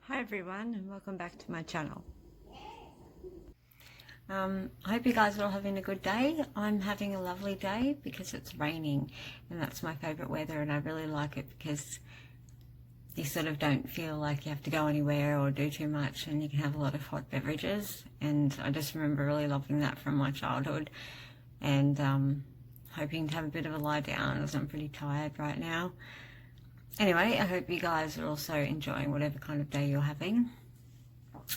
Hi everyone, and welcome back to my channel. I hope you guys are all having a good day. I'm having a lovely day because it's raining, and that's my favourite weather, and I really like it because you sort of don't feel like you have to go anywhere or do too much, and you can have a lot of hot beverages. And I just remember really loving that from my childhood, and hoping to have a bit of a lie down as I'm pretty tired right now. Anyway, I hope you guys are also enjoying whatever kind of day you're having.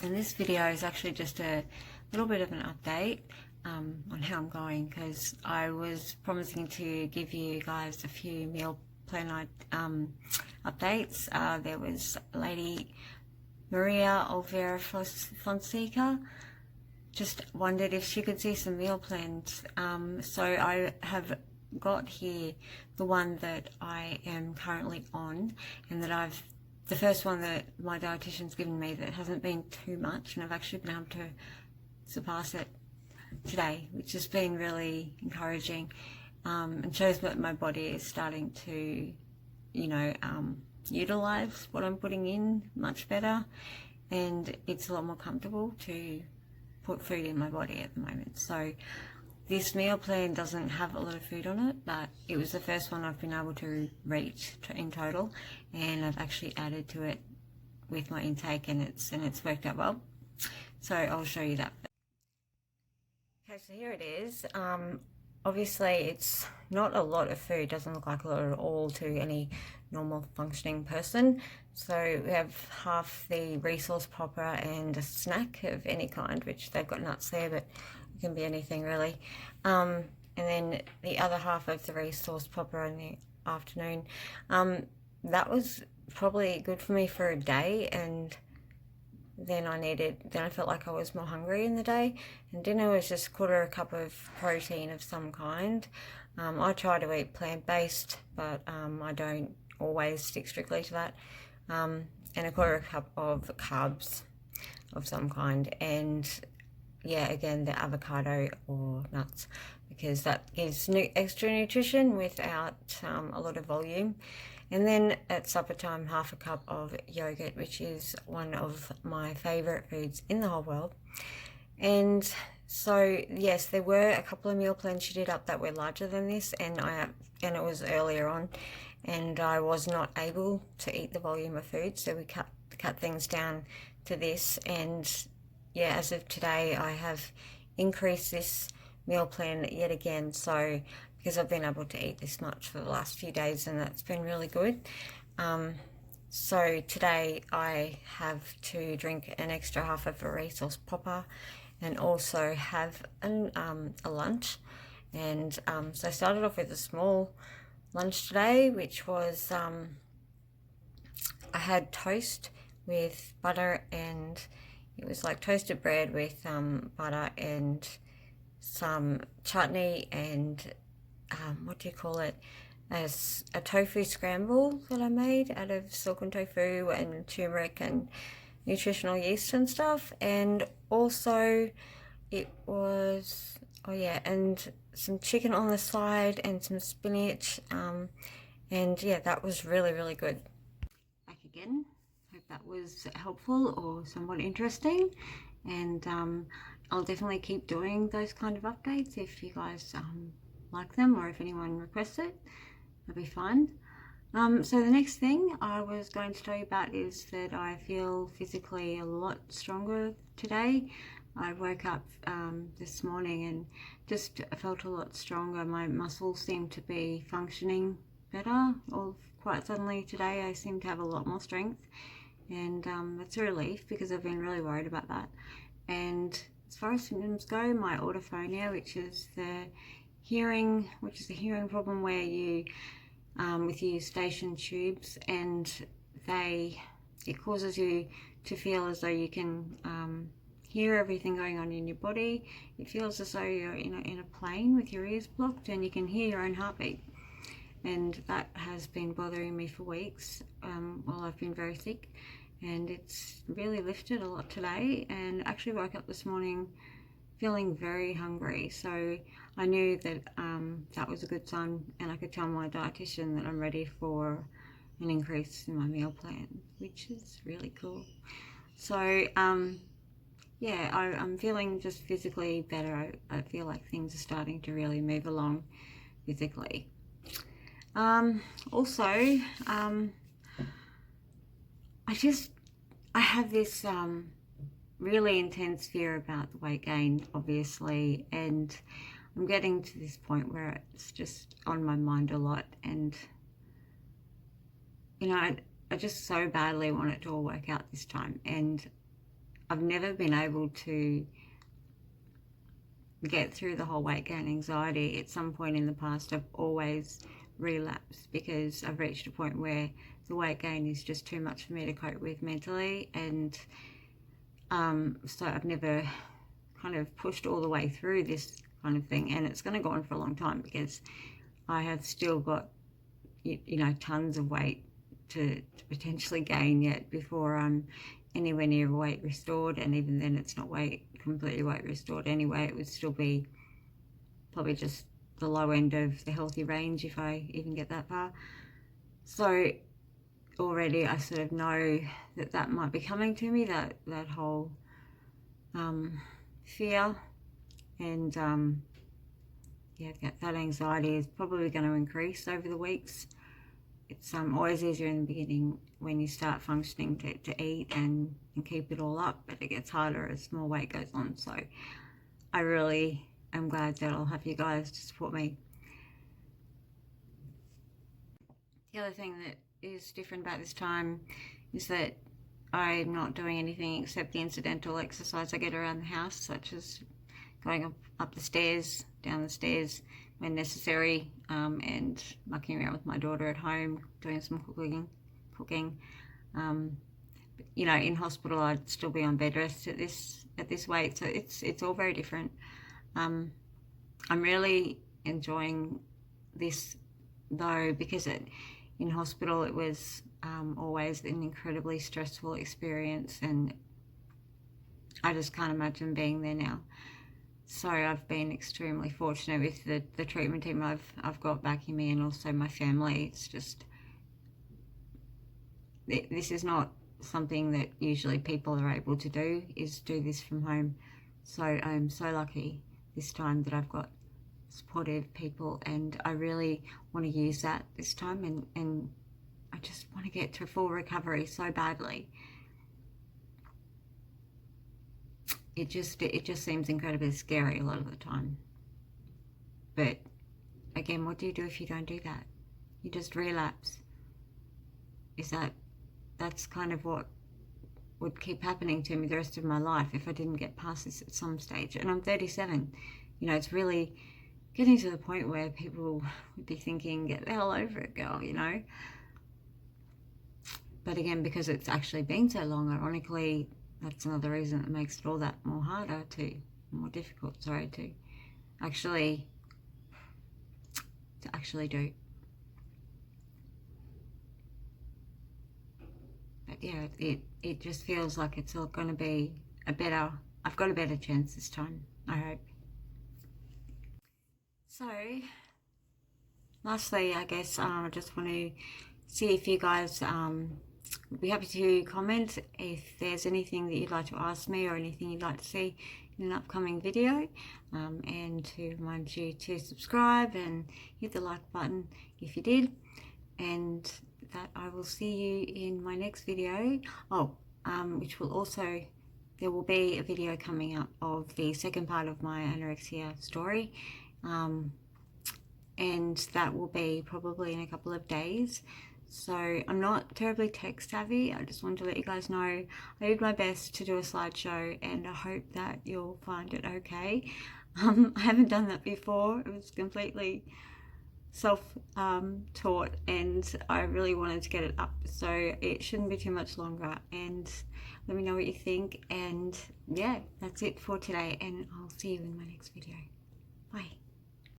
And this video is actually just a little bit of an update on how I'm going, because I was promising to give you guys a few meal plan updates. There was Lady Maria Olvera Fonseca just wondered if she could see some meal plans. So I have got here the one that I am currently on, and that the first one that my dietitian's given me that hasn't been too much, and I've actually been able to surpass it today, which has been really encouraging, and shows that my body is starting to, utilize what I'm putting in much better, and it's a lot more comfortable to put food in my body at the moment. So this meal plan doesn't have a lot of food on it, but it was the first one I've been able to reach in total, and I've actually added to it with my intake, and it's worked out well. So I'll show you that. Okay, so here it is. Obviously it's not a lot of food, doesn't look like a lot at all to any normal functioning person. So we have half the resource popper and a snack of any kind, which they've got nuts there, but it can be anything really. And then the other half of the resource popper in the afternoon. That was probably good for me for a day, and then I felt like I was more hungry in the day, and dinner was just a cup of protein of some kind. I try to eat plant-based, but I don't always stick strictly to that. And a cup of carbs of some kind, and yeah, again, the avocado or nuts, because that gives extra nutrition without a lot of volume. And then at supper time, half a cup of yogurt, which is one of my favourite foods in the whole world. And so yes, there were a couple of meal plans she did up that were larger than this, and it was earlier on, and I was not able to eat the volume of food, so we cut things down to this. And yeah, as of today, I have increased this meal plan yet again, so because I've been able to eat this much for the last few days, and that's been really good. So today I have to drink an extra half of a resource popper, and also have a lunch. And so I started off with a small lunch today, which was I had toast with butter, and it was like toasted bread with butter and some chutney and what do you call it, as a tofu scramble that I made out of silken tofu and turmeric and nutritional yeast and stuff. And also it was, oh yeah, and some chicken on the side and some spinach, and yeah, that was really, really good. Back again. Hope that was helpful or somewhat interesting, and I'll definitely keep doing those kind of updates if you guys like them, or if anyone requests it. That'll be fun. So the next thing I was going to tell you about is that I feel physically a lot stronger today. I woke up this morning and just felt a lot stronger. My muscles seem to be functioning better. All quite suddenly today I seem to have a lot more strength, and that's a relief because I've been really worried about that. And as far as symptoms go, my autophonia, which is the hearing problem where you with your eustachian tubes, and it causes you to feel as though you can hear everything going on in your body. It feels as though you're in a plane with your ears blocked, and you can hear your own heartbeat. And that has been bothering me for weeks while I've been very sick, and it's really lifted a lot today. And actually woke up this morning feeling very hungry, so I knew that that was a good sign, and I could tell my dietitian that I'm ready for an increase in my meal plan, which is really cool. So yeah, I'm feeling just physically better. I feel like things are starting to really move along physically. Also, I have this really intense fear about the weight gain, obviously, and I'm getting to this point where it's just on my mind a lot, and you know, I just so badly want it to all work out this time, and I've never been able to get through the whole weight gain anxiety. At some point in the past, I've always relapsed because I've reached a point where the weight gain is just too much for me to cope with mentally, and so I've never kind of pushed all the way through this kind of thing, and it's going to go on for a long time because I have still got, you know, tons of weight to potentially gain yet before I'm anywhere near weight restored, and even then it's not completely weight restored anyway. It would still be probably just the low end of the healthy range if I even get that far. So already I sort of know that might be coming to me, that whole fear, and yeah, that anxiety is probably going to increase over the weeks. It's always easier in the beginning when you start functioning to eat and keep it all up, but it gets harder as more weight goes on. So I really am glad that I'll have you guys to support me. The other thing that is different about this time is that I'm not doing anything except the incidental exercise I get around the house, such as going up the stairs, down the stairs when necessary, and mucking around with my daughter at home, doing some cooking. You know, in hospital I'd still be on bed rest at this weight, so it's all very different. I'm really enjoying this though, because in hospital it was always an incredibly stressful experience, and I just can't imagine being there now. So I've been extremely fortunate with the treatment team I've got backing me, and also my family. It's just, this is not something that usually people are able to do, is do this from home. So I'm so lucky this time that I've got supportive people, and I really want to use that this time, and I just want to get to full recovery so badly. It just seems incredibly scary a lot of the time. But again, what do you do if you don't do that? You just relapse. That's kind of what would keep happening to me the rest of my life if I didn't get past this at some stage. And I'm 37. You know, it's really getting to the point where people would be thinking, get the hell over it, girl, you know. But again, because it's actually been so long, ironically, that's another reason that makes it all that more difficult, to actually do. But yeah, it just feels like it's all going to be I've got a better chance this time, I hope. So lastly, I guess I just want to see if you guys would be happy to comment if there's anything that you'd like to ask me or anything you'd like to see in an upcoming video, and to remind you to subscribe and hit the like button if you did, and that I will see you in my next video. Which will also, there will be a video coming up of the second part of my anorexia story, and that will be probably in a couple of days. So I'm not terribly tech savvy. I just wanted to let you guys know I did my best to do a slideshow, and I hope that you'll find it okay. I haven't done that before. It was completely self-taught, and I really wanted to get it up, so it shouldn't be too much longer. And let me know what you think, and yeah, that's it for today, and I'll see you in my next video. Bye.